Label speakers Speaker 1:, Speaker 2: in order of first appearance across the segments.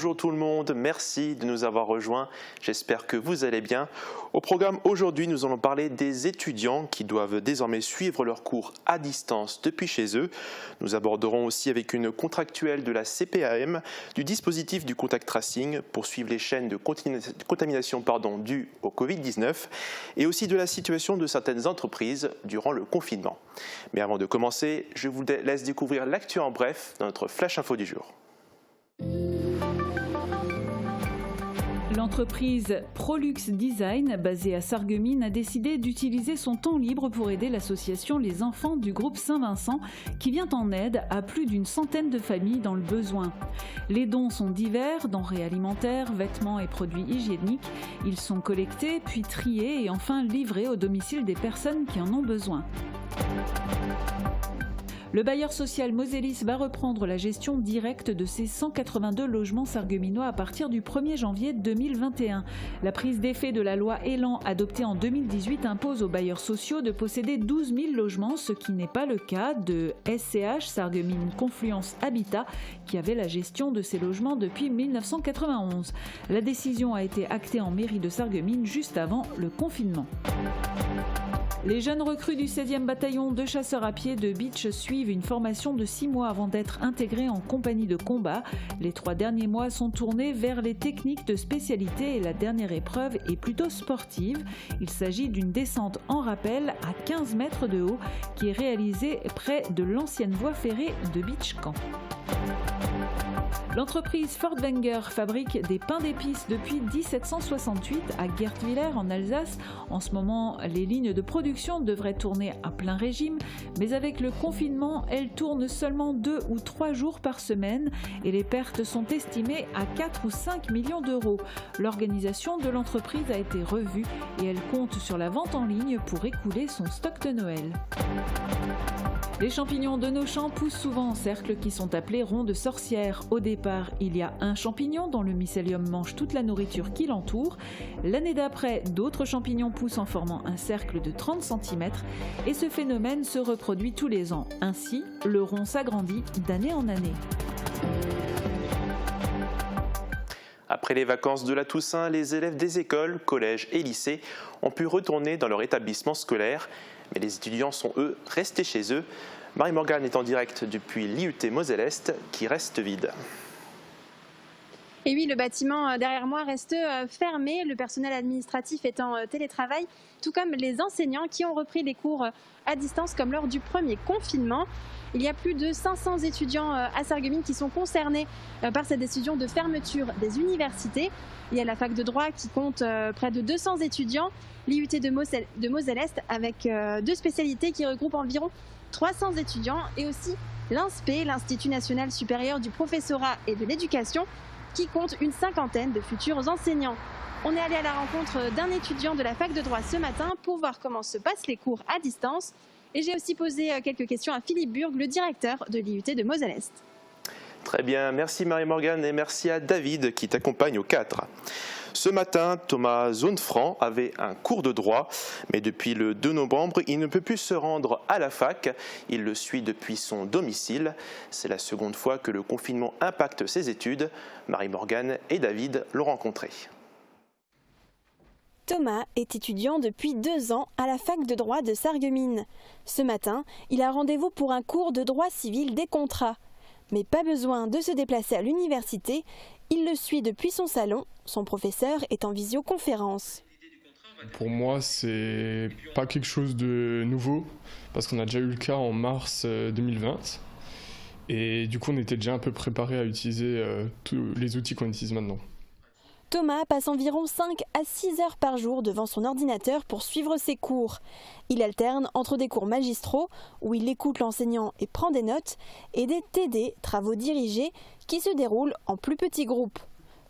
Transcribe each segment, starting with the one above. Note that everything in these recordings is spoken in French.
Speaker 1: bonjour tout le monde, merci de nous avoir rejoints, j'espère que vous allez bien. Au programme aujourd'hui, nous allons parler des étudiants qui doivent désormais suivre leurs cours à distance depuis chez eux. Nous aborderons aussi avec une contractuelle de la CPAM du dispositif du contact tracing pour suivre les chaînes de contamination dues au Covid-19 et aussi de la situation de certaines entreprises durant le confinement. Mais avant de commencer, je vous laisse découvrir l'actu en bref dans notre Flash Info du jour.
Speaker 2: L'entreprise Prolux Design, basée à Sarreguemines, a décidé d'utiliser son temps libre pour aider l'association Les Enfants du groupe Saint-Vincent, qui vient en aide à plus d'une centaine de familles dans le besoin. Les dons sont divers, denrées alimentaires, vêtements et produits hygiéniques. Ils sont collectés, puis triés et enfin livrés au domicile des personnes qui en ont besoin. Le bailleur social Moselis va reprendre la gestion directe de ses 182 logements sarregueminois à partir du 1er janvier 2021. La prise d'effet de la loi Élan adoptée en 2018 impose aux bailleurs sociaux de posséder 12 000 logements, ce qui n'est pas le cas de SCH Sarreguemines Confluence Habitat qui avait la gestion de ces logements depuis 1991. La décision a été actée en mairie de Sarreguemines juste avant le confinement. Les jeunes recrues du 16e bataillon de chasseurs à pied de Beach suivent une formation de 6 mois avant d'être intégrés en compagnie de combat. Les 3 derniers mois sont tournés vers les techniques de spécialité et la dernière épreuve est plutôt sportive. Il s'agit d'une descente en rappel à 15 mètres de haut qui est réalisée près de l'ancienne voie ferrée de Beach Camp. L'entreprise Furtwängler fabrique des pains d'épices depuis 1768 à Guertwiller en Alsace. En ce moment, les lignes de production devraient tourner à plein régime, mais avec le confinement, elles tournent seulement 2 ou 3 jours par semaine et les pertes sont estimées à 4 ou 5 millions d'euros. L'organisation de l'entreprise a été revue et elle compte sur la vente en ligne pour écouler son stock de Noël. Les champignons de nos champs poussent souvent en cercles qui sont appelés ronds de sorcière. Au départ, il y a un champignon dont le mycélium mange toute la nourriture qui l'entoure. L'année d'après, d'autres champignons poussent en formant un cercle de 30 cm et ce phénomène se reproduit tous les ans. Ainsi, le rond s'agrandit d'année en année.
Speaker 1: Après les vacances de la Toussaint, les élèves des écoles, collèges et lycées ont pu retourner dans leur établissement scolaire. Mais les étudiants sont, eux, restés chez eux. Marie-Morgane est en direct depuis l'IUT Moselle-Est qui reste vide.
Speaker 3: Et oui, le bâtiment derrière moi reste fermé, le personnel administratif est en télétravail, tout comme les enseignants qui ont repris les cours à distance comme lors du premier confinement. Il y a plus de 500 étudiants à Sarreguemines qui sont concernés par cette décision de fermeture des universités. Il y a la fac de droit qui compte près de 200 étudiants, l'IUT de Moselle-Est avec 2 spécialités qui regroupent environ 300 étudiants et aussi l'INSPE, l'Institut national supérieur du professorat et de l'éducation, qui compte une 50aine de futurs enseignants. On est allé à la rencontre d'un étudiant de la fac de droit ce matin pour voir comment se passent les cours à distance. Et j'ai aussi posé quelques questions à Philippe Burg, le directeur de l'IUT de Moselle-Est.
Speaker 1: Très bien, merci Marie-Morgane et merci à David qui t'accompagne au cadre. Ce matin, Thomas Zonefranc avait un cours de droit, mais depuis le 2 novembre, il ne peut plus se rendre à la fac. Il le suit depuis son domicile. C'est la seconde fois que le confinement impacte ses études. Marie-Morgane et David l'ont rencontré.
Speaker 4: Thomas est étudiant depuis 2 ans à la fac de droit de Sarreguemines. Ce matin, il a rendez-vous pour un cours de droit civil des contrats. Mais pas besoin de se déplacer à l'université, il le suit depuis son salon, son professeur est en visioconférence.
Speaker 5: Pour moi, c'est pas quelque chose de nouveau, parce qu'on a déjà eu le cas en mars 2020. Et du coup, on était déjà un peu préparé à utiliser tous les outils qu'on utilise maintenant.
Speaker 4: Thomas passe environ 5 à 6 heures par jour devant son ordinateur pour suivre ses cours. Il alterne entre des cours magistraux, où il écoute l'enseignant et prend des notes, et des TD, travaux dirigés, qui se déroulent en plus petits groupes.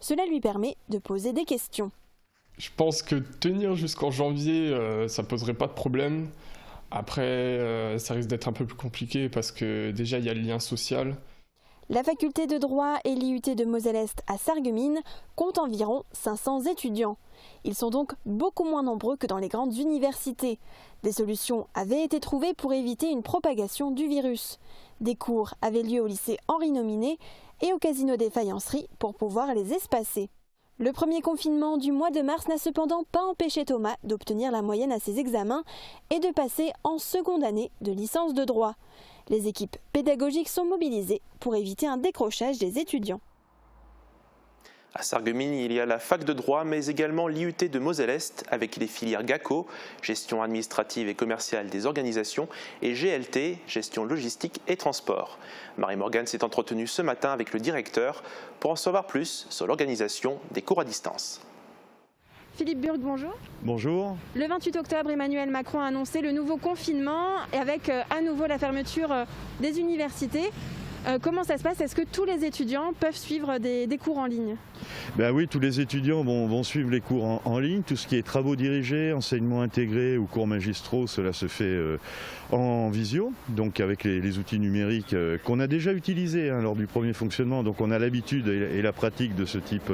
Speaker 4: Cela lui permet de poser des questions.
Speaker 5: Je pense que tenir jusqu'en janvier, ça poserait pas de problème. Après, ça risque d'être un peu plus compliqué parce que déjà, il y a le lien social.
Speaker 4: La faculté de droit et l'IUT de Moselle-Est à Sarreguemines comptent environ 500 étudiants. Ils sont donc beaucoup moins nombreux que dans les grandes universités. Des solutions avaient été trouvées pour éviter une propagation du virus. Des cours avaient lieu au lycée Henri Nominet, et au casino des Faïenceries pour pouvoir les espacer. Le premier confinement du mois de mars n'a cependant pas empêché Thomas d'obtenir la moyenne à ses examens et de passer en seconde année de licence de droit. Les équipes pédagogiques sont mobilisées pour éviter un décrochage des étudiants.
Speaker 1: À Sarreguemines, il y a la fac de droit, mais également l'IUT de Moselle-Est avec les filières GACO, gestion administrative et commerciale des organisations, et GLT, gestion logistique et transport. Marie-Morgane s'est entretenue ce matin avec le directeur pour en savoir plus sur l'organisation des cours à distance.
Speaker 3: Philippe Burg, bonjour.
Speaker 6: Bonjour.
Speaker 3: Le 28 octobre, Emmanuel Macron a annoncé le nouveau confinement et avec à nouveau la fermeture des universités. Comment ça se passe? Est-ce que tous les étudiants peuvent suivre des cours en ligne?
Speaker 6: Ben oui, tous les étudiants vont suivre les cours en ligne. Tout ce qui est travaux dirigés, enseignement intégré ou cours magistraux, cela se fait en visio, donc avec les outils numériques qu'on a déjà utilisés lors du premier fonctionnement. Donc on a l'habitude et la pratique de ce type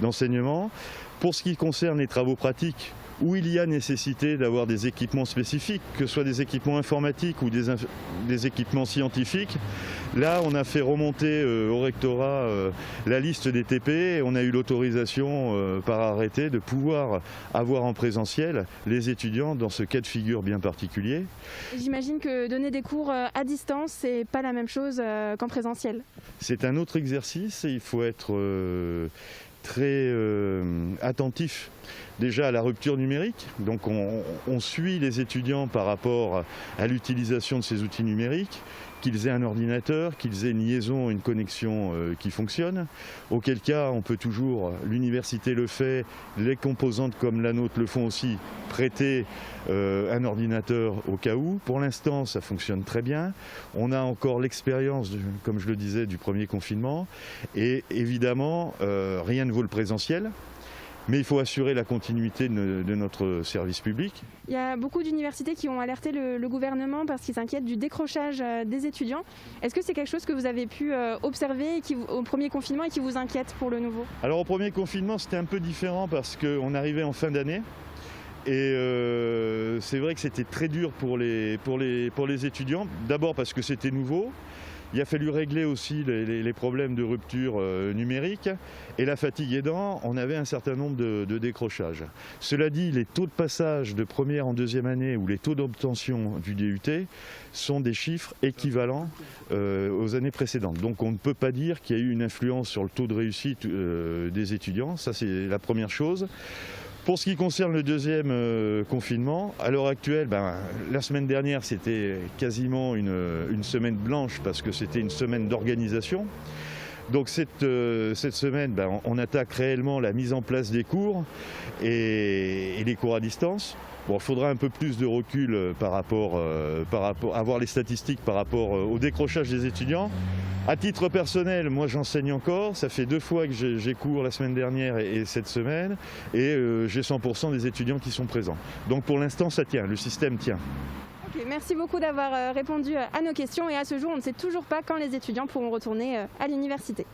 Speaker 6: d'enseignement. Pour ce qui concerne les travaux pratiques, où il y a nécessité d'avoir des équipements spécifiques, que ce soit des équipements informatiques ou des équipements scientifiques. Là, on a fait remonter au rectorat la liste des TP et on a eu l'autorisation par arrêté de pouvoir avoir en présentiel les étudiants dans ce cas de figure bien particulier.
Speaker 3: J'imagine que donner des cours à distance, c'est pas la même chose qu'en présentiel.
Speaker 6: C'est un autre exercice et il faut être très attentif déjà à la rupture numérique. Donc on suit les étudiants par rapport à l'utilisation de ces outils numériques, qu'ils aient un ordinateur, qu'ils aient une liaison, une connexion qui fonctionne. Auquel cas, on peut toujours, l'université le fait, les composantes comme la nôtre le font aussi, prêter un ordinateur au cas où. Pour l'instant, ça fonctionne très bien. On a encore l'expérience, comme je le disais, du premier confinement. Et évidemment, rien ne vaut le présentiel. Mais il faut assurer la continuité de notre service public.
Speaker 3: Il y a beaucoup d'universités qui ont alerté le gouvernement parce qu'ils s'inquiètent du décrochage des étudiants. Est-ce que c'est quelque chose que vous avez pu observer au premier confinement et qui vous inquiète pour le nouveau?
Speaker 6: Alors au premier confinement, c'était un peu différent parce qu'on arrivait en fin d'année. Et c'est vrai que c'était très dur pour les étudiants. D'abord parce que c'était nouveau. Il a fallu régler aussi les problèmes de rupture numérique et la fatigue aidant, on avait un certain nombre de décrochages. Cela dit, les taux de passage de première en deuxième année ou les taux d'obtention du DUT sont des chiffres équivalents aux années précédentes. Donc on ne peut pas dire qu'il y a eu une influence sur le taux de réussite des étudiants, ça c'est la première chose. Pour ce qui concerne le deuxième confinement, à l'heure actuelle, la semaine dernière c'était quasiment une semaine blanche parce que c'était une semaine d'organisation. Donc cette semaine, on attaque réellement la mise en place des cours et les cours à distance. Bon, il faudra un peu plus de recul par rapport à voir les statistiques par rapport au décrochage des étudiants. À titre personnel, moi j'enseigne encore, ça fait 2 fois que j'ai cours la semaine dernière et cette semaine, et j'ai 100% des étudiants qui sont présents. Donc pour l'instant ça tient, le système tient.
Speaker 3: Okay, merci beaucoup d'avoir répondu à nos questions et à ce jour on ne sait toujours pas quand les étudiants pourront retourner à l'université.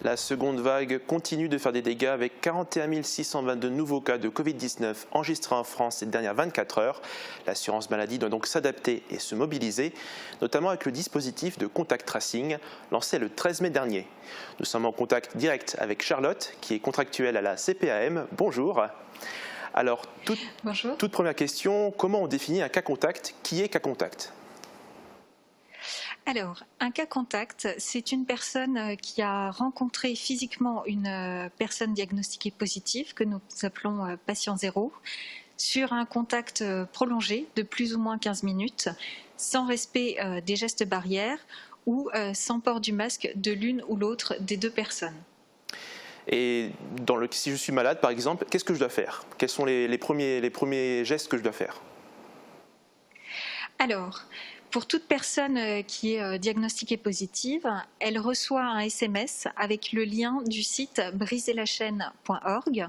Speaker 1: La seconde vague continue de faire des dégâts avec 41 622 nouveaux cas de Covid-19 enregistrés en France ces dernières 24 heures. L'assurance maladie doit donc s'adapter et se mobiliser, notamment avec le dispositif de contact tracing lancé le 13 mai dernier. Nous sommes en contact direct avec Charlotte, qui est contractuelle à la CPAM. Bonjour. Alors, toute première question, comment on définit un cas contact? Qui est cas contact?
Speaker 7: Alors, un cas contact, c'est une personne qui a rencontré physiquement une personne diagnostiquée positive, que nous appelons patient zéro, sur un contact prolongé de plus ou moins 15 minutes, sans respect des gestes barrières ou sans port du masque de l'une ou l'autre des deux personnes.
Speaker 1: Et si je suis malade, par exemple, qu'est-ce que je dois faire? Quels sont les premiers gestes que je dois faire?
Speaker 7: Alors, pour toute personne qui est diagnostiquée positive, elle reçoit un SMS avec le lien du site briserlachaîne.org,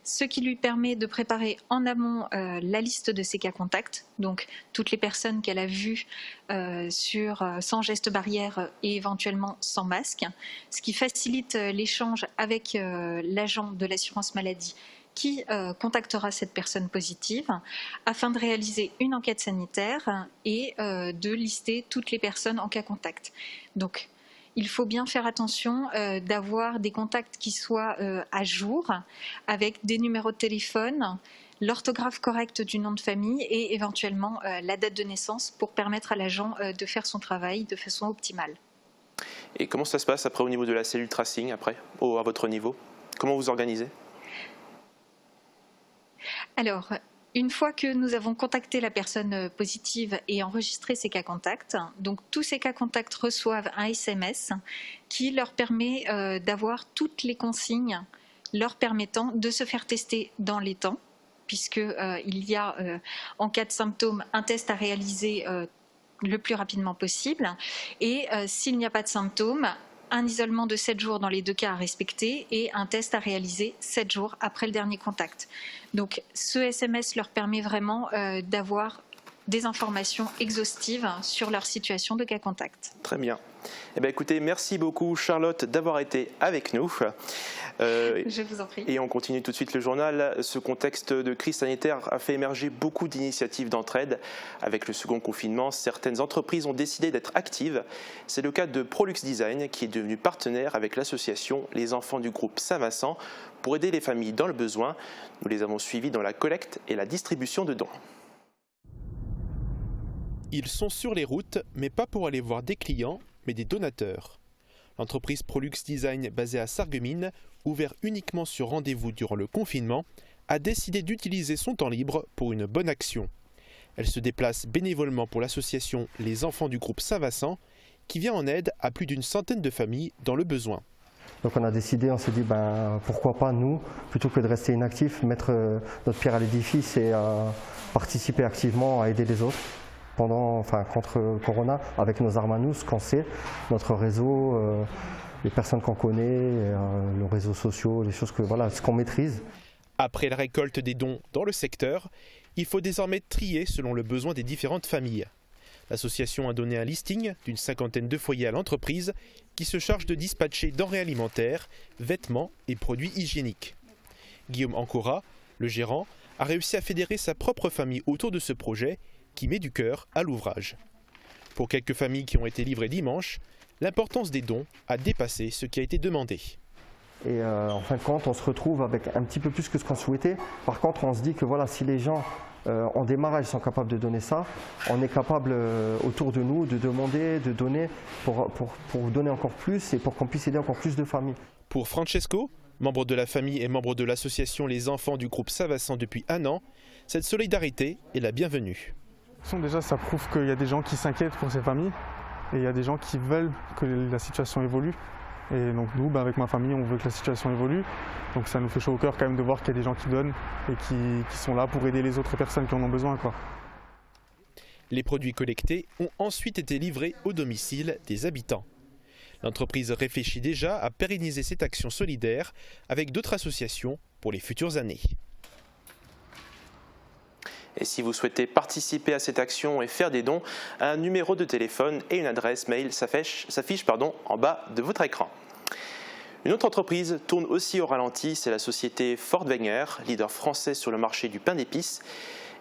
Speaker 7: ce qui lui permet de préparer en amont la liste de ses cas contacts, donc toutes les personnes qu'elle a vues sans geste barrière et éventuellement sans masque, ce qui facilite l'échange avec l'agent de l'assurance maladie qui contactera cette personne positive afin de réaliser une enquête sanitaire et de lister toutes les personnes en cas contact. Donc, il faut bien faire attention d'avoir des contacts qui soient à jour, avec des numéros de téléphone, l'orthographe correcte du nom de famille et éventuellement la date de naissance pour permettre à l'agent de faire son travail de façon optimale.
Speaker 1: Et comment ça se passe après au niveau de la cellule tracing, après, à votre niveau? Comment vous organisez?
Speaker 7: Alors, une fois que nous avons contacté la personne positive et enregistré ces cas contacts, donc tous ces cas contacts reçoivent un SMS qui leur permet d'avoir toutes les consignes leur permettant de se faire tester dans les temps, puisqu'il y a en cas de symptômes un test à réaliser le plus rapidement possible et s'il n'y a pas de symptômes, un isolement de 7 jours dans les 2 cas à respecter et un test à réaliser 7 jours après le dernier contact. Donc ce SMS leur permet vraiment d'avoir des informations exhaustives sur leur situation de cas contact.
Speaker 1: Très bien. Eh bien, écoutez, merci beaucoup Charlotte d'avoir été avec nous.
Speaker 7: Je vous en prie.
Speaker 1: Et on continue tout de suite le journal. Ce contexte de crise sanitaire a fait émerger beaucoup d'initiatives d'entraide. Avec le second confinement, certaines entreprises ont décidé d'être actives. C'est le cas de Prolux Design qui est devenu partenaire avec l'association Les Enfants du groupe Saint-Vincent pour aider les familles dans le besoin. Nous les avons suivis dans la collecte et la distribution de dons. Ils sont sur les routes, mais pas pour aller voir des clients, mais des donateurs. L'entreprise Prolux Design, basée à Sarreguemines, ouvert uniquement sur rendez-vous durant le confinement, a décidé d'utiliser son temps libre pour une bonne action. Elle se déplace bénévolement pour l'association Les Enfants du groupe Saint-Vincent, qui vient en aide à plus d'une centaine de familles dans le besoin.
Speaker 8: Donc on a décidé, on s'est dit pourquoi pas nous, plutôt que de rester inactifs, mettre notre pierre à l'édifice et participer activement à aider les autres. Contre Corona, avec nos armes à nous, ce qu'on sait, notre réseau, les personnes qu'on connaît, les réseaux sociaux, les choses ce qu'on maîtrise.
Speaker 1: Après la récolte des dons dans le secteur, il faut désormais trier selon le besoin des différentes familles. L'association a donné un listing d'une 50aine de foyers à l'entreprise qui se charge de dispatcher denrées alimentaires, vêtements et produits hygiéniques. Guillaume Ancora, le gérant, a réussi à fédérer sa propre famille autour de ce projet qui met du cœur à l'ouvrage. Pour quelques familles qui ont été livrées dimanche, l'importance des dons a dépassé ce qui a été demandé.
Speaker 8: Et en fin de compte, on se retrouve avec un petit peu plus que ce qu'on souhaitait. Par contre, on se dit que si les gens en démarrage sont capables de donner ça, on est capable autour de nous de demander, de donner pour donner encore plus et pour qu'on puisse aider encore plus de familles.
Speaker 1: Pour Francesco, membre de la famille et membre de l'association Les Enfants du groupe Saint-Vincent depuis 1 an, cette solidarité est la bienvenue.
Speaker 9: Déjà, ça prouve qu'il y a des gens qui s'inquiètent pour ces familles et il y a des gens qui veulent que la situation évolue. Et donc nous, avec ma famille, on veut que la situation évolue. Donc ça nous fait chaud au cœur quand même de voir qu'il y a des gens qui donnent et qui sont là pour aider les autres personnes qui en ont besoin,
Speaker 1: Les produits collectés ont ensuite été livrés au domicile des habitants. L'entreprise réfléchit déjà à pérenniser cette action solidaire avec d'autres associations pour les futures années. Et si vous souhaitez participer à cette action et faire des dons, un numéro de téléphone et une adresse mail s'affichent en bas de votre écran. Une autre entreprise tourne aussi au ralenti, c'est la société Fort-Wenger, leader français sur le marché du pain d'épices.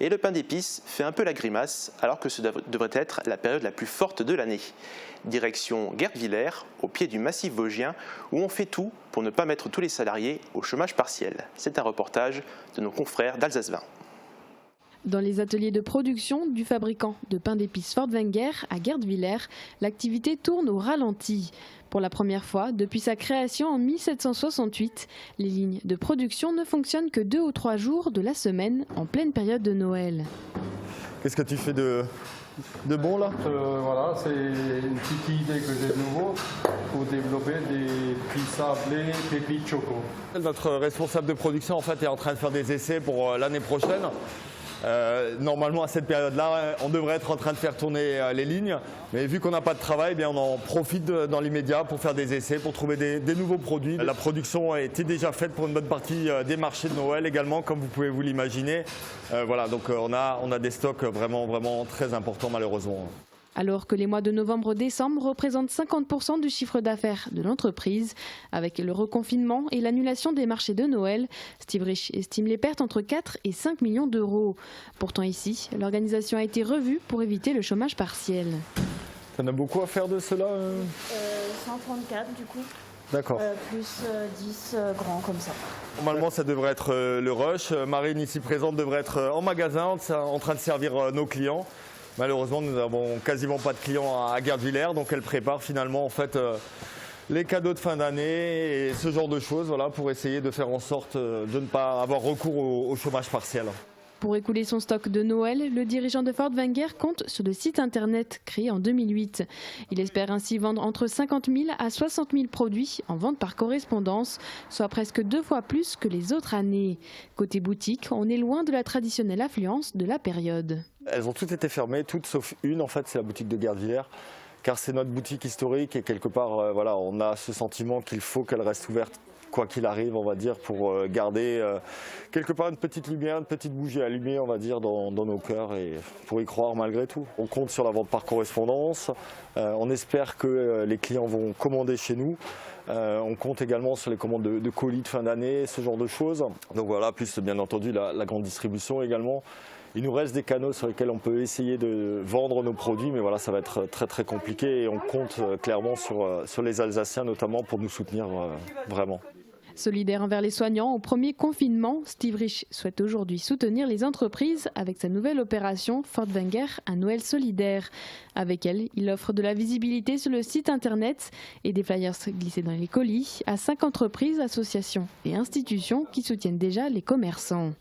Speaker 1: Et le pain d'épices fait un peu la grimace, alors que ce devrait être la période la plus forte de l'année. Direction Guertvillers, au pied du massif vosgien, où on fait tout pour ne pas mettre tous les salariés au chômage partiel. C'est un reportage de nos confrères d'Alsace 20.
Speaker 10: Dans les ateliers de production du fabricant de pain d'épices Fort-Wenger à Guertvillers, l'activité tourne au ralenti. Pour la première fois, depuis sa création en 1768, les lignes de production ne fonctionnent que 2 ou 3 jours de la semaine en pleine période de Noël.
Speaker 11: Qu'est-ce que tu fais de bon là?
Speaker 12: Voilà, c'est une petite idée que j'ai de nouveau pour développer des petits sablés, pépites choco.
Speaker 11: Notre responsable de production en fait est en train de faire des essais pour l'année prochaine. Normalement à cette période-là, on devrait être en train de faire tourner les lignes, mais vu qu'on n'a pas de travail, on en profite dans l'immédiat pour faire des essais, pour trouver des nouveaux produits. La production a été déjà faite pour une bonne partie des marchés de Noël également, comme vous pouvez vous l'imaginer. Donc on a des stocks vraiment très importants malheureusement.
Speaker 10: Alors que les mois de novembre-décembre représentent 50% du chiffre d'affaires de l'entreprise, avec le reconfinement et l'annulation des marchés de Noël, Steve Rich estime les pertes entre 4 et 5 millions d'euros. Pourtant ici, l'organisation a été revue pour éviter le chômage partiel.
Speaker 11: T'en as beaucoup à faire de cela
Speaker 13: 134 du coup.
Speaker 11: D'accord.
Speaker 13: Plus 10 grands comme ça.
Speaker 11: Normalement, ça devrait être le rush. Marine, ici présente, devrait être en magasin en train de servir nos clients. Malheureusement, nous n'avons quasiment pas de clients à Guerdvillers, donc elle prépare finalement en fait les cadeaux de fin d'année et ce genre de choses, voilà, pour essayer de faire en sorte de ne pas avoir recours au chômage partiel.
Speaker 10: Pour écouler son stock de Noël, le dirigeant de Fort Wenger compte sur le site internet créé en 2008. Il espère ainsi vendre entre 50 000 à 60 000 produits en vente par correspondance, soit presque 2 fois plus que les autres années. Côté boutique, on est loin de la traditionnelle affluence de la période.
Speaker 11: Elles ont toutes été fermées, toutes sauf une, en fait, c'est la boutique de Guerdvillers. Car c'est notre boutique historique et quelque part, voilà, on a ce sentiment qu'il faut qu'elle reste ouverte quoi qu'il arrive, on va dire, pour garder quelque part une petite lumière, une petite bougie allumée, on va dire, dans nos cœurs et pour y croire malgré tout. On compte sur la vente par correspondance, on espère que les clients vont commander chez nous. On compte également sur les commandes de colis de fin d'année, ce genre de choses. Donc voilà, plus bien entendu la grande distribution également. Il nous reste des canaux sur lesquels on peut essayer de vendre nos produits, mais voilà, ça va être très très compliqué et on compte clairement sur les Alsaciens notamment pour nous soutenir vraiment.
Speaker 10: Solidaire envers les soignants au premier confinement, Steve Rich souhaite aujourd'hui soutenir les entreprises avec sa nouvelle opération Fort Wenger, un Noël solidaire. Avec elle, il offre de la visibilité sur le site internet et des flyers glissés dans les colis à 5 entreprises, associations et institutions qui soutiennent déjà les commerçants.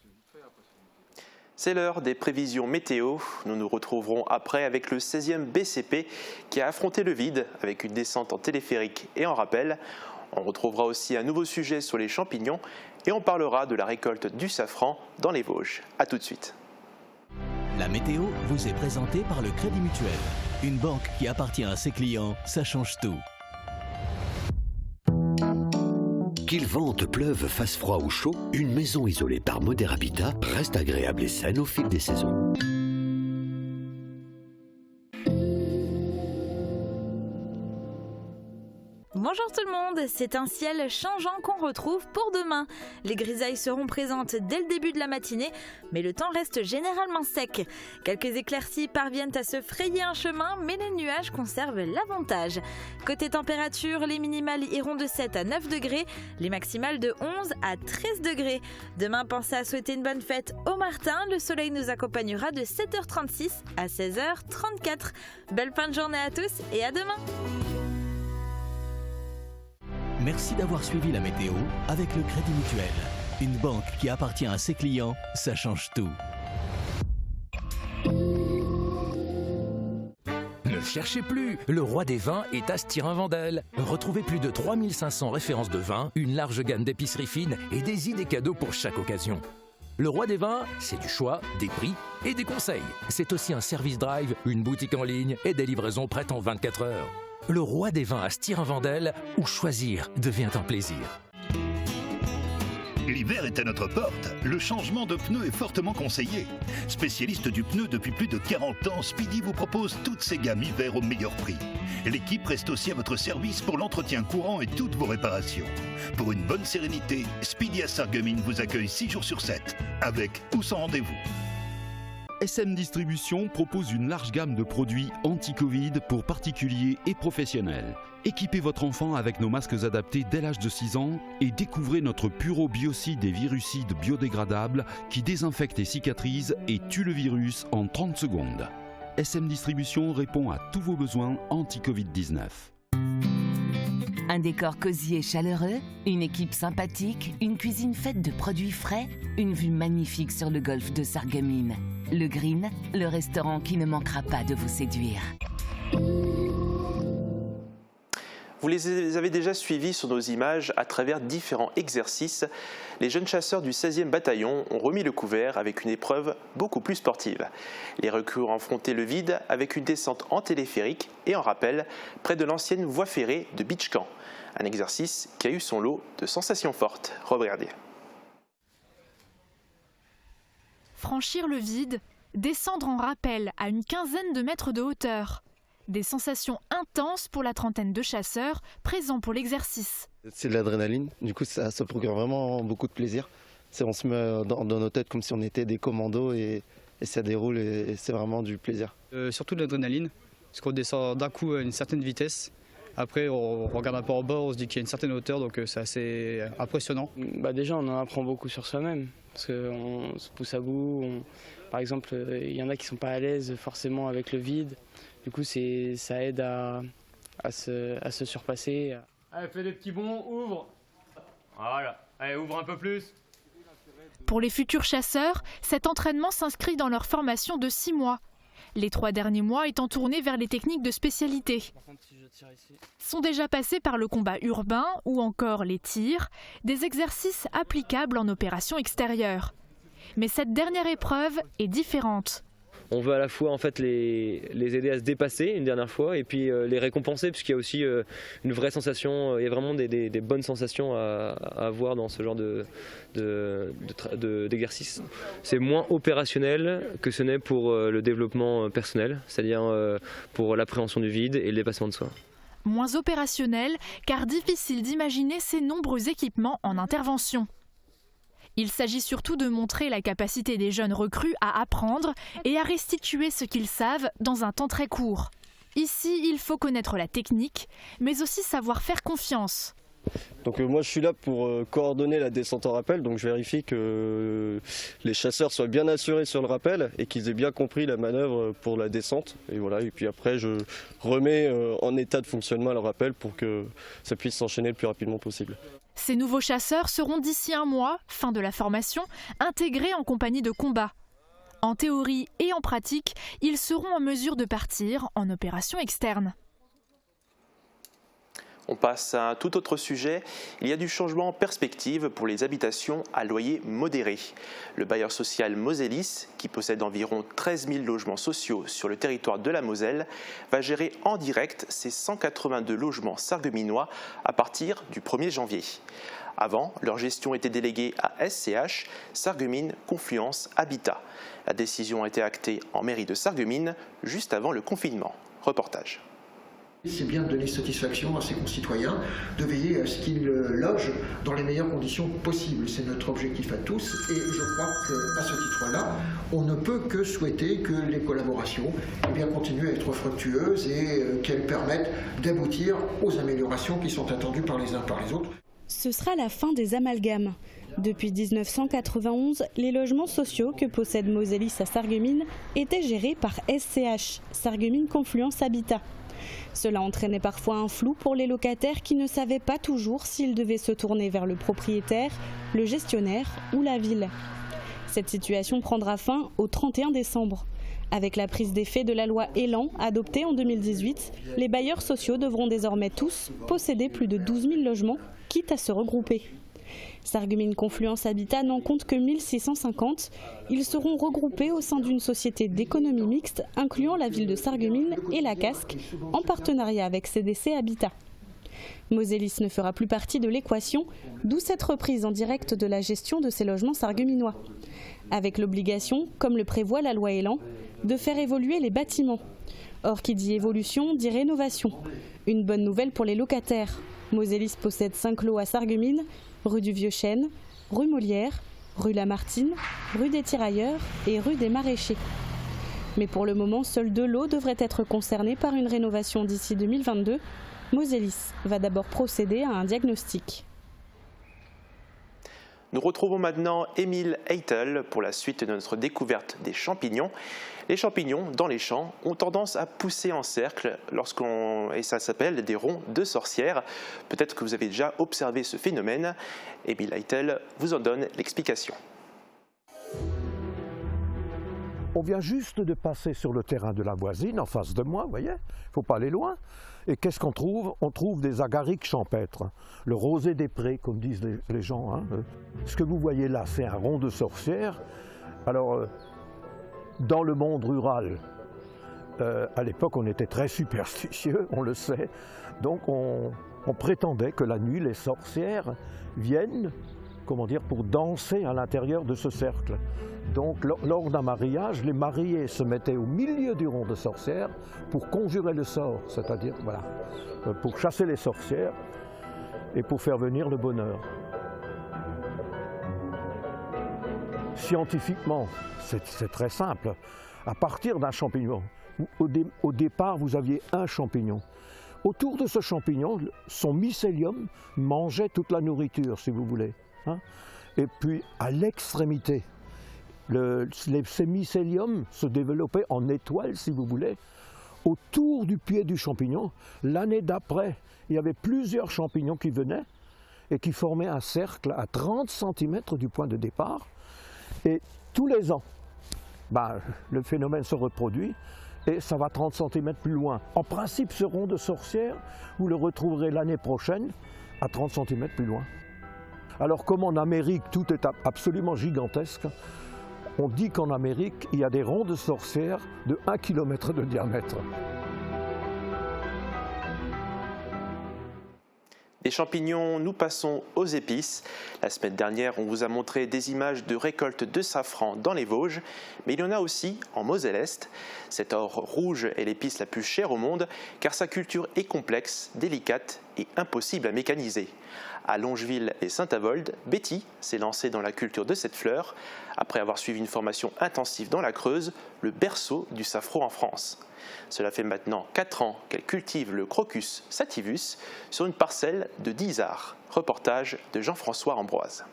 Speaker 1: C'est l'heure des prévisions météo. Nous nous retrouverons après avec le 16e BCP qui a affronté le vide avec une descente en téléphérique et en rappel. On retrouvera aussi un nouveau sujet sur les champignons et on parlera de la récolte du safran dans les Vosges. A tout de suite.
Speaker 14: La météo vous est présentée par le Crédit Mutuel. Une banque qui appartient à ses clients, ça change tout.
Speaker 15: Qu'il vente, pleuve, fasse froid ou chaud, une maison isolée par Moder Habitat reste agréable et saine au fil des saisons.
Speaker 16: Bonjour tout le monde, c'est un ciel changeant qu'on retrouve pour demain. Les grisailles seront présentes dès le début de la matinée, mais le temps reste généralement sec. Quelques éclaircies parviennent à se frayer un chemin, mais les nuages conservent l'avantage. Côté température, les minimales iront de 7 à 9 degrés, les maximales de 11 à 13 degrés. Demain, pensez à souhaiter une bonne fête aux Martins. Le soleil nous accompagnera de 7h36 à 16h34. Belle fin de journée à tous et à demain.
Speaker 14: Merci d'avoir suivi la météo avec le Crédit Mutuel. Une banque qui appartient à ses clients, ça change tout.
Speaker 17: Ne cherchez plus, le roi des vins est à Stirin-Wendel. Retrouvez plus de 3500 références de vins, une large gamme d'épiceries fines et des idées cadeaux pour chaque occasion. Le roi des vins, c'est du choix, des prix et des conseils. C'est aussi un service drive, une boutique en ligne et des livraisons prêtes en 24 heures. Le roi des vins à Stirin-Wendel, où choisir devient un plaisir.
Speaker 18: L'hiver est à notre porte. Le changement de pneu est fortement conseillé. Spécialiste du pneu depuis plus de 40 ans, Speedy vous propose toutes ses gammes hiver au meilleur prix. L'équipe reste aussi à votre service pour l'entretien courant et toutes vos réparations. Pour une bonne sérénité, Speedy à Sarreguemines vous accueille 6 jours sur 7, avec ou sans rendez-vous.
Speaker 19: SM Distribution propose une large gamme de produits anti-Covid pour particuliers et professionnels. Équipez votre enfant avec nos masques adaptés dès l'âge de 6 ans et découvrez notre Puro Biocide et Virucide biodégradables qui désinfectent et cicatrisent et tuent le virus en 30 secondes. SM Distribution répond à tous vos besoins anti-Covid-19.
Speaker 20: Un décor cosy et chaleureux, une équipe sympathique, une cuisine faite de produits frais, une vue magnifique sur le golfe de Sarreguemines. Le Green, le restaurant qui ne manquera pas de vous séduire.
Speaker 1: Vous les avez déjà suivis sur nos images à travers différents exercices. Les jeunes chasseurs du 16e bataillon ont remis le couvert avec une épreuve beaucoup plus sportive. Les recrues ont affronté le vide avec une descente en téléphérique et en rappel près de l'ancienne voie ferrée de Beachcamp. Un exercice qui a eu son lot de sensations fortes. Regardez.
Speaker 21: Franchir le vide, descendre en rappel à une quinzaine de mètres de hauteur. Des sensations intenses pour la trentaine de chasseurs présents pour l'exercice.
Speaker 22: C'est de l'adrénaline, du coup ça procure vraiment beaucoup de plaisir. On se met dans nos têtes comme si on était des commandos et ça déroule et c'est vraiment du plaisir.
Speaker 23: Surtout de l'adrénaline, parce qu'on descend d'un coup à une certaine vitesse
Speaker 2: Après, on regarde un peu en bas, on se dit qu'il y a une certaine hauteur, donc c'est assez impressionnant.
Speaker 5: Déjà, on en apprend beaucoup sur soi-même, parce qu'on se pousse à bout. Par exemple, il y en a qui ne sont pas à l'aise forcément avec le vide. Du coup, ça aide à se surpasser.
Speaker 23: Allez, fais des petits bonds, ouvre. Voilà, allez, ouvre un peu plus.
Speaker 21: Pour les futurs chasseurs, cet entraînement s'inscrit dans leur formation de 6 mois. Les 3 derniers mois étant tournés vers les techniques de spécialité. Sont déjà passés par le combat urbain ou encore les tirs, des exercices applicables en opération extérieure. Mais cette dernière épreuve est différente.
Speaker 24: On veut à la fois en fait les aider à se dépasser une dernière fois et puis les récompenser, puisqu'il y a aussi une vraie sensation, il y a vraiment des bonnes sensations à avoir dans ce genre d'exercice. C'est moins opérationnel que ce n'est pour le développement personnel, c'est-à-dire pour l'appréhension du vide et le dépassement de soi.
Speaker 21: Moins opérationnel car difficile d'imaginer ces nombreux équipements en intervention. Il s'agit surtout de montrer la capacité des jeunes recrues à apprendre et à restituer ce qu'ils savent dans un temps très court. Ici, il faut connaître la technique, mais aussi savoir faire confiance.
Speaker 25: Donc moi je suis là pour coordonner la descente en rappel, donc je vérifie que les chasseurs soient bien assurés sur le rappel et qu'ils aient bien compris la manœuvre pour la descente. Et voilà, et puis après je remets en état de fonctionnement le rappel pour que ça puisse s'enchaîner le plus rapidement possible.
Speaker 21: Ces nouveaux chasseurs seront d'ici 1 mois, fin de la formation, intégrés en compagnie de combat. En théorie et en pratique, ils seront en mesure de partir en opération externe.
Speaker 1: On passe à un tout autre sujet. Il y a du changement en perspective pour les habitations à loyer modéré. Le bailleur social Moselis, qui possède environ 13 000 logements sociaux sur le territoire de la Moselle, va gérer en direct ses 182 logements sarregueminois à partir du 1er janvier. Avant, leur gestion était déléguée à SCH, Sarreguemines Confluence Habitat. La décision a été actée en mairie de Sarreguemines juste avant le confinement. Reportage.
Speaker 26: C'est bien de donner satisfaction à ses concitoyens, de veiller à ce qu'ils logent dans les meilleures conditions possibles. C'est notre objectif à tous et je crois qu'à ce titre-là, on ne peut que souhaiter que les collaborations continuent à être fructueuses et qu'elles permettent d'aboutir aux améliorations qui sont attendues par les uns par les autres.
Speaker 4: Ce sera la fin des amalgames. Depuis 1991, les logements sociaux que possède Moselis à Sarreguemines étaient gérés par SCH, Sarreguemines Confluence Habitat. Cela entraînait parfois un flou pour les locataires qui ne savaient pas toujours s'ils devaient se tourner vers le propriétaire, le gestionnaire ou la ville. Cette situation prendra fin au 31 décembre. Avec la prise d'effet de la loi Elan adoptée en 2018, les bailleurs sociaux devront désormais tous posséder plus de 12 000 logements, quitte à se regrouper. Sarreguemines Confluence Habitat n'en compte que 1650. Ils seront regroupés au sein d'une société d'économie mixte incluant la ville de Sarreguemines et la Casque, en partenariat avec CDC Habitat. Moselis ne fera plus partie de l'équation, d'où cette reprise en direct de la gestion de ces logements sarregueminois. Avec l'obligation, comme le prévoit la loi Elan, de faire évoluer les bâtiments. Or, qui dit évolution, dit rénovation. Une bonne nouvelle pour les locataires. Moselis possède 5 lots à Sarreguemines, rue du Vieux-Chêne, rue Molière, rue Lamartine, rue des Tirailleurs et rue des Maraîchers. Mais pour le moment, seuls 2 lots devraient être concernés par une rénovation d'ici 2022. Moselis va d'abord procéder à un diagnostic.
Speaker 1: Nous retrouvons maintenant Émile Eitel pour la suite de notre découverte des champignons. Les champignons, dans les champs, ont tendance à pousser en cercle et ça s'appelle des ronds de sorcière. Peut-être que vous avez déjà observé ce phénomène. Émile Eitel vous en donne l'explication.
Speaker 27: On vient juste de passer sur le terrain de la voisine, en face de moi, vous voyez, il ne faut pas aller loin. Et qu'est-ce qu'on trouve? On trouve des agarics champêtres, le rosé des prés, comme disent les gens. Hein. Ce que vous voyez là, c'est un rond de sorcière. Alors, dans le monde rural, à l'époque, on était très superstitieux, on le sait. Donc, on prétendait que la nuit, les sorcières viennent, pour danser à l'intérieur de ce cercle. Donc, lors d'un mariage, les mariés se mettaient au milieu du rond de sorcières pour conjurer le sort, c'est-à-dire, pour chasser les sorcières et pour faire venir le bonheur. Scientifiquement, c'est très simple. À partir d'un champignon, au départ, vous aviez un champignon. autour de ce champignon, son mycélium mangeait toute la nourriture, si vous voulez. Hein. Et puis, à l'extrémité, ces mycéliums se développaient en étoiles, si vous voulez, autour du pied du champignon. L'année d'après, il y avait plusieurs champignons qui venaient et qui formaient un cercle à 30 cm du point de départ. Et tous les ans, le phénomène se reproduit et ça va 30 cm plus loin. En principe, ce rond de sorcière, vous le retrouverez l'année prochaine à 30 cm plus loin. Alors comme en Amérique, tout est absolument gigantesque, on dit qu'en Amérique, il y a des ronds de sorcière de 1 km de diamètre.
Speaker 1: Des champignons, nous passons aux épices. La semaine dernière, on vous a montré des images de récolte de safran dans les Vosges, mais il y en a aussi en Moselle-Est. Cet or rouge est l'épice la plus chère au monde, car sa culture est complexe, délicate et impossible à mécaniser. À Longeville et Saint-Avold, Betty s'est lancée dans la culture de cette fleur, après avoir suivi une formation intensive dans la Creuse, le berceau du safran en France. Cela fait maintenant 4 ans qu'elle cultive le Crocus sativus sur une parcelle de 10 arts. Reportage de Jean-François Ambroise.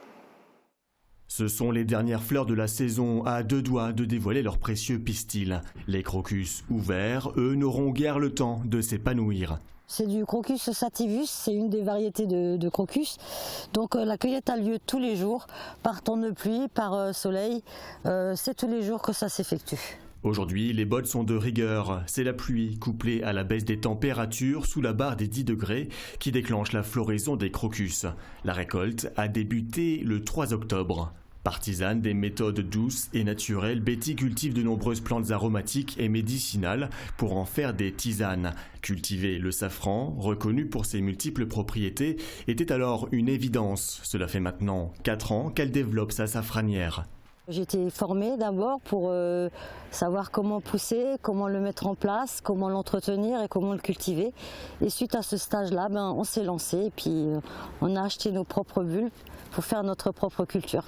Speaker 3: Ce sont les dernières fleurs de la saison, à 2 doigts de dévoiler leurs précieux pistils. Les crocus ouverts, eux, n'auront guère le temps de s'épanouir.
Speaker 6: C'est du Crocus sativus, c'est une des variétés de crocus. Donc la cueillette a lieu tous les jours, par temps de pluie, par soleil. C'est tous les jours que ça s'effectue.
Speaker 3: Aujourd'hui, les bottes sont de rigueur. C'est la pluie, couplée à la baisse des températures sous la barre des 10 degrés, qui déclenche la floraison des crocus. La récolte a débuté le 3 octobre. Partisane des méthodes douces et naturelles, Betty cultive de nombreuses plantes aromatiques et médicinales pour en faire des tisanes. Cultiver le safran, reconnu pour ses multiples propriétés, était alors une évidence. Cela fait maintenant 4 ans qu'elle développe sa safranière.
Speaker 6: J'ai été formée d'abord pour savoir comment pousser, comment le mettre en place, comment l'entretenir et comment le cultiver. Et suite à ce stage-là, on s'est lancé et puis on a acheté nos propres bulbes pour faire notre propre culture.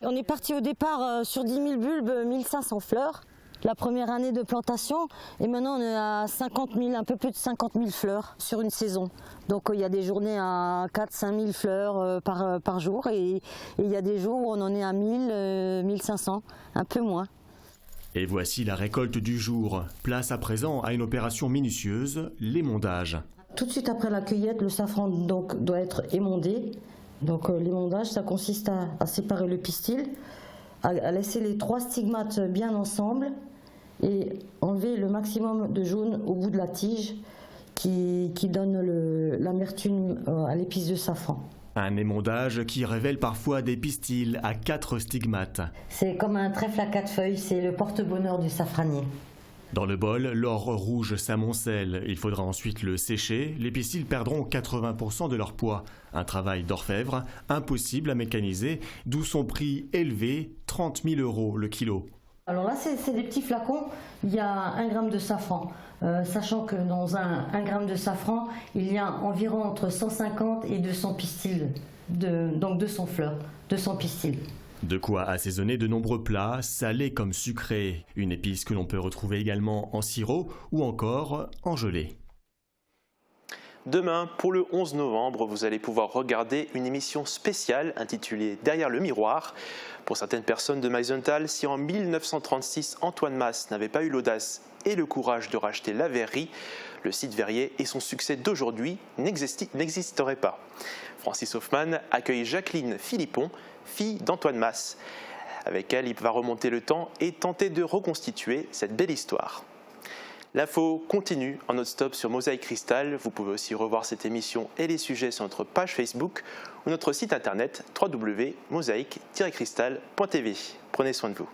Speaker 6: On est parti au départ sur 10 000 bulbes, 1500 fleurs. La première année de plantation et maintenant on est à 50 000, un peu plus de 50 000 fleurs sur une saison. Donc il y a des journées à 4-5 000 fleurs par jour et il y a des jours où on en est à 1000, 1500, un peu moins.
Speaker 3: Et voici la récolte du jour. Place à présent à une opération minutieuse, l'émondage.
Speaker 6: Tout de suite après la cueillette, le safran doit être émondé. Donc l'émondage, ça consiste à séparer le pistil, à laisser les 3 stigmates bien ensemble et enlever le maximum de jaune au bout de la tige qui donne l'amertume à l'épice de safran.
Speaker 3: Un émondage qui révèle parfois des pistils à 4 stigmates.
Speaker 6: C'est comme un trèfle à 4 feuilles, c'est le porte-bonheur du safranier.
Speaker 3: Dans le bol, l'or rouge s'amoncelle. Il faudra ensuite le sécher. Les pistils perdront 80% de leur poids. Un travail d'orfèvre impossible à mécaniser, d'où son prix élevé, 30 000 € le kilo.
Speaker 6: Alors là, c'est des petits flacons. Il y a 1 gramme de safran. Sachant que dans un gramme de safran, il y a environ entre 150 et 200 pistils, donc 200 fleurs, 200 pistils.
Speaker 3: De quoi assaisonner de nombreux plats, salés comme sucrés. Une épice que l'on peut retrouver également en sirop ou encore en gelée.
Speaker 1: Demain, pour le 11 novembre, vous allez pouvoir regarder une émission spéciale intitulée « Derrière le miroir ». Pour certaines personnes de Meisenthal, si en 1936, Antoine Masse n'avait pas eu l'audace et le courage de racheter la verrerie, le site verrier et son succès d'aujourd'hui n'existeraient pas. Francis Hoffman accueille Jacqueline Philippon, fille d'Antoine Masse. Avec elle, il va remonter le temps et tenter de reconstituer cette belle histoire. L'info continue en non-stop sur Mosaïque Cristal. Vous pouvez aussi revoir cette émission et les sujets sur notre page Facebook ou notre site internet www.mosaïque-cristal.tv. Prenez soin de vous.